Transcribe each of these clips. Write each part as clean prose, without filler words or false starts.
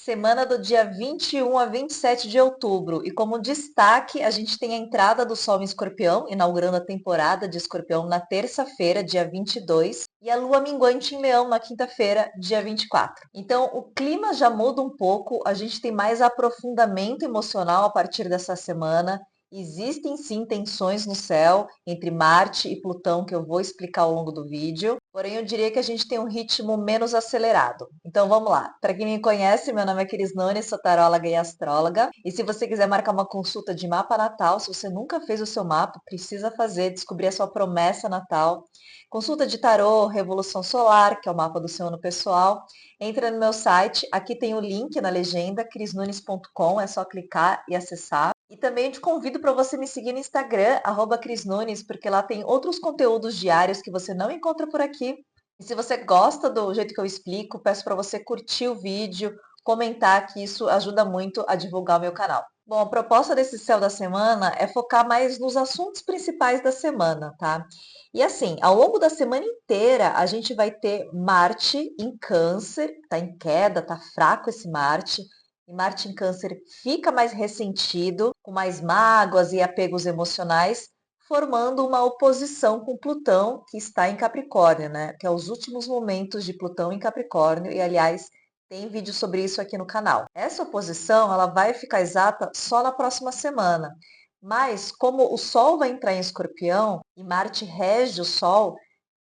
Semana do dia 21 a 27 de outubro. E como destaque, a gente tem a entrada do Sol em Escorpião, inaugurando a temporada de Escorpião na terça-feira, dia 22, e a Lua minguante em Leão na quinta-feira, dia 24. Então, o clima já muda um pouco, a gente tem mais aprofundamento emocional a partir dessa semana. Existem sim tensões no céu entre Marte e Plutão, que eu vou explicar ao longo do vídeo. Porém, eu diria que a gente tem um ritmo menos acelerado. Então vamos lá. Para quem me conhece, meu nome é Cris Nunes, sou taróloga e astróloga. E se você quiser marcar uma consulta de mapa natal, se você nunca fez o seu mapa, precisa fazer, descobrir a sua promessa natal. Consulta de tarô, Revolução Solar, que é o mapa do seu ano pessoal. Entra no meu site, aqui tem o link na legenda, crisnunes.com, é só clicar e acessar. E também te convido para você me seguir no Instagram, @crisnunes, porque lá tem outros conteúdos diários que você não encontra por aqui. E se você gosta do jeito que eu explico, peço para você curtir o vídeo, comentar, que isso ajuda muito a divulgar o meu canal. Bom, a proposta desse céu da semana é focar mais nos assuntos principais da semana, tá? E assim, ao longo da semana inteira, a gente vai ter Marte em Câncer, tá em queda, tá fraco esse Marte. E Marte em Câncer fica mais ressentido, com mais mágoas e apegos emocionais, formando uma oposição com Plutão, que está em Capricórnio, né? Que é os últimos momentos de Plutão em Capricórnio. E, aliás, tem vídeo sobre isso aqui no canal. Essa oposição, ela vai ficar exata só na próxima semana. Mas, como o Sol vai entrar em Escorpião e Marte rege o Sol,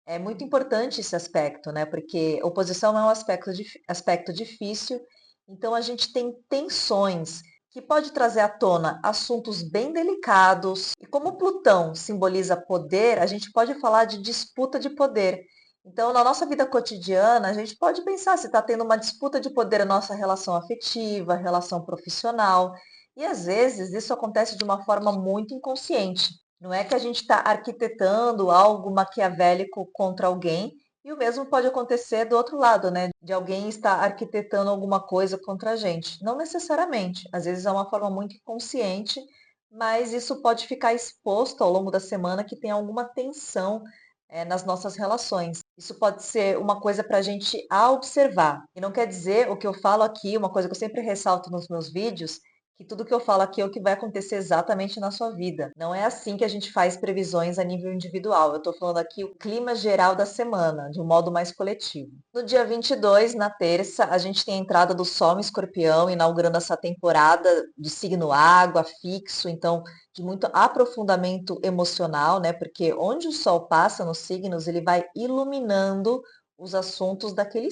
é muito importante esse aspecto, né? Porque oposição é um aspecto difícil, então a gente tem tensões que pode trazer à tona assuntos bem delicados. E como Plutão simboliza poder, a gente pode falar de disputa de poder. Então, na nossa vida cotidiana, a gente pode pensar se está tendo uma disputa de poder na nossa relação afetiva, relação profissional. E às vezes isso acontece de uma forma muito inconsciente. Não é que a gente está arquitetando algo maquiavélico contra alguém, e o mesmo pode acontecer do outro lado, né? De alguém estar arquitetando alguma coisa contra a gente. Não necessariamente, às vezes é uma forma muito inconsciente, mas isso pode ficar exposto ao longo da semana que tem alguma tensão nas nossas relações. Isso pode ser uma coisa para a gente observar. E não quer dizer o que eu falo aqui, uma coisa que eu sempre ressalto nos meus vídeos, que tudo que eu falo aqui é o que vai acontecer exatamente na sua vida. Não é assim que a gente faz previsões a nível individual. Eu estou falando aqui o clima geral da semana, de um modo mais coletivo. No dia 22, na terça, a gente tem a entrada do Sol em Escorpião, inaugurando essa temporada de signo água, fixo, então de muito aprofundamento emocional, né? Porque onde o Sol passa nos signos, ele vai iluminando os assuntos daquele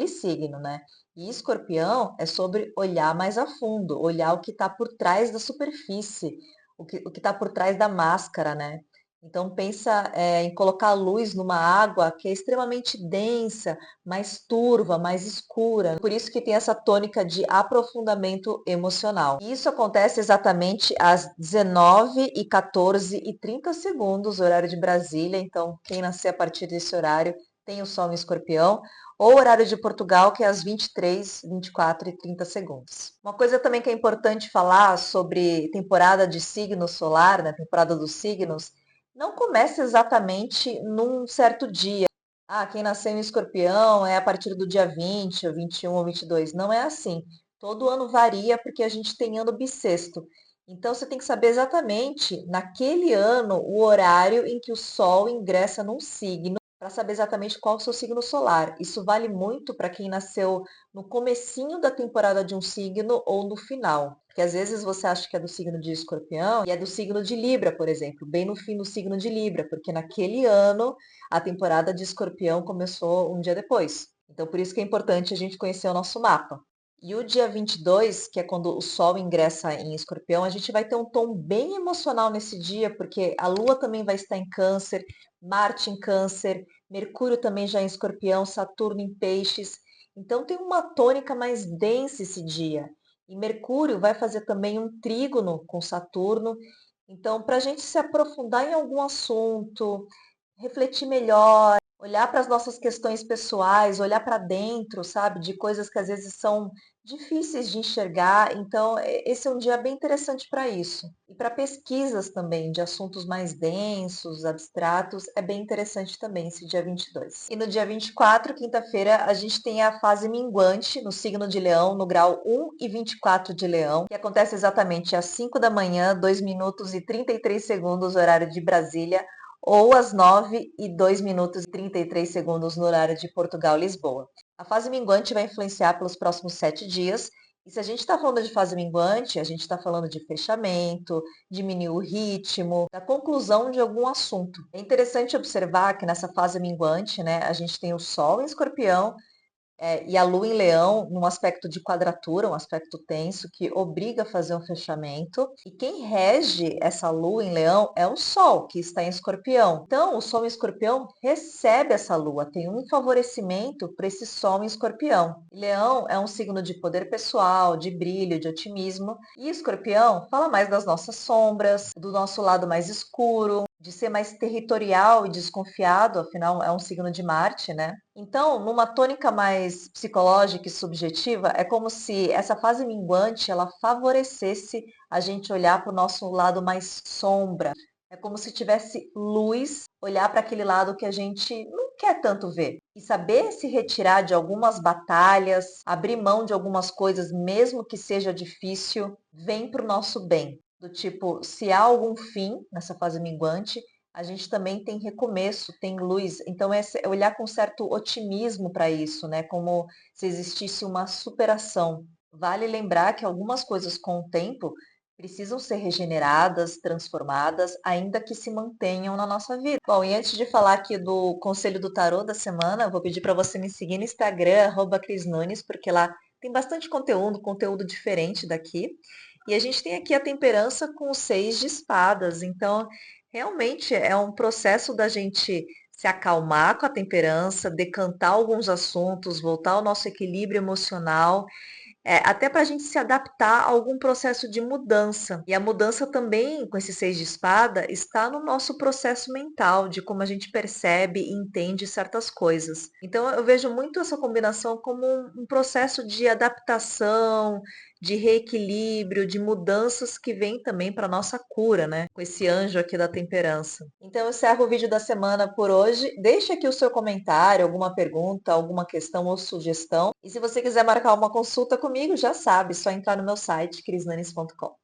signo, né? E Escorpião é sobre olhar mais a fundo, olhar o que está por trás da superfície, o que está por trás da máscara, né? Então pensa em colocar luz numa água que é extremamente densa, mais turva, mais escura. Por isso que tem essa tônica de aprofundamento emocional. E isso acontece exatamente às 19h14 e 30 segundos, horário de Brasília. Então quem nascer a partir desse horário tem o Sol em Escorpião, ou horário de Portugal, que é às 23, 24 e 30 segundos. Uma coisa também que é importante falar sobre temporada de signo solar, né, temporada dos signos, não começa exatamente num certo dia. Ah, quem nasceu em Escorpião é a partir do dia 20, ou 21 ou 22. Não é assim. Todo ano varia porque a gente tem ano bissexto. Então você tem que saber exatamente, naquele ano, o horário em que o Sol ingressa num signo, para saber exatamente qual é o seu signo solar. Isso vale muito para quem nasceu no comecinho da temporada de um signo ou no final. Porque às vezes você acha que é do signo de Escorpião e é do signo de Libra, por exemplo, bem no fim do signo de Libra, porque naquele ano a temporada de Escorpião começou um dia depois. Então por isso que é importante a gente conhecer o nosso mapa. E o dia 22, que é quando o Sol ingressa em Escorpião, a gente vai ter um tom bem emocional nesse dia, porque a Lua também vai estar em Câncer, Marte em Câncer, Mercúrio também já em Escorpião, Saturno em Peixes. Então tem uma tônica mais densa esse dia. E Mercúrio vai fazer também um trígono com Saturno. Então, para a gente se aprofundar em algum assunto, refletir melhor, olhar para as nossas questões pessoais, olhar para dentro, sabe, de coisas que às vezes são difíceis de enxergar, então esse é um dia bem interessante para isso. E para pesquisas também de assuntos mais densos, abstratos, é bem interessante também esse dia 22. E no dia 24, quinta-feira, a gente tem a fase minguante no signo de Leão, no grau 1 e 24 de Leão, que acontece exatamente às 5 da manhã, 2 minutos e 33 segundos, horário de Brasília, ou às 9 e 2 minutos e 33 segundos no horário de Portugal, Lisboa. A fase minguante vai influenciar pelos próximos 7 dias. E se a gente está falando de fase minguante, a gente está falando de fechamento, diminuir o ritmo, da conclusão de algum assunto. É interessante observar que nessa fase minguante, né, a gente tem o Sol em Escorpião, e a Lua em Leão, num aspecto de quadratura, um aspecto tenso, que obriga a fazer um fechamento. E quem rege essa Lua em Leão é o Sol, que está em Escorpião. Então, o Sol em Escorpião recebe essa Lua, tem um favorecimento para esse Sol em Escorpião. Leão é um signo de poder pessoal, de brilho, de otimismo. E Escorpião fala mais das nossas sombras, do nosso lado mais escuro, de ser mais territorial e desconfiado, afinal é um signo de Marte, né? Então, numa tônica mais psicológica e subjetiva, é como se essa fase minguante ela favorecesse a gente olhar para o nosso lado mais sombra. É como se tivesse luz, olhar para aquele lado que a gente não quer tanto ver. E saber se retirar de algumas batalhas, abrir mão de algumas coisas, mesmo que seja difícil, vem para o nosso bem. Do tipo, se há algum fim nessa fase minguante, a gente também tem recomeço, tem luz. Então, é olhar com certo otimismo para isso, né? Como se existisse uma superação. Vale lembrar que algumas coisas com o tempo precisam ser regeneradas, transformadas, ainda que se mantenham na nossa vida. Bom, e antes de falar aqui do conselho do tarô da semana, eu vou pedir para você me seguir no Instagram, @crisnunes, porque lá tem bastante conteúdo, conteúdo diferente daqui. E a gente tem aqui a temperança com os 6 de espadas. Então, realmente é um processo da gente se acalmar com a temperança, decantar alguns assuntos, voltar ao nosso equilíbrio emocional, até para a gente se adaptar a algum processo de mudança. E a mudança também, com esse 6 de espada, está no nosso processo mental, de como a gente percebe e entende certas coisas. Então, eu vejo muito essa combinação como um processo de adaptação, de reequilíbrio, de mudanças que vem também para nossa cura, né? Com esse anjo aqui da temperança. Então, eu encerro o vídeo da semana por hoje. Deixe aqui o seu comentário, alguma pergunta, alguma questão ou sugestão. E se você quiser marcar uma consulta comigo, já sabe, é só entrar no meu site, crisnanes.com.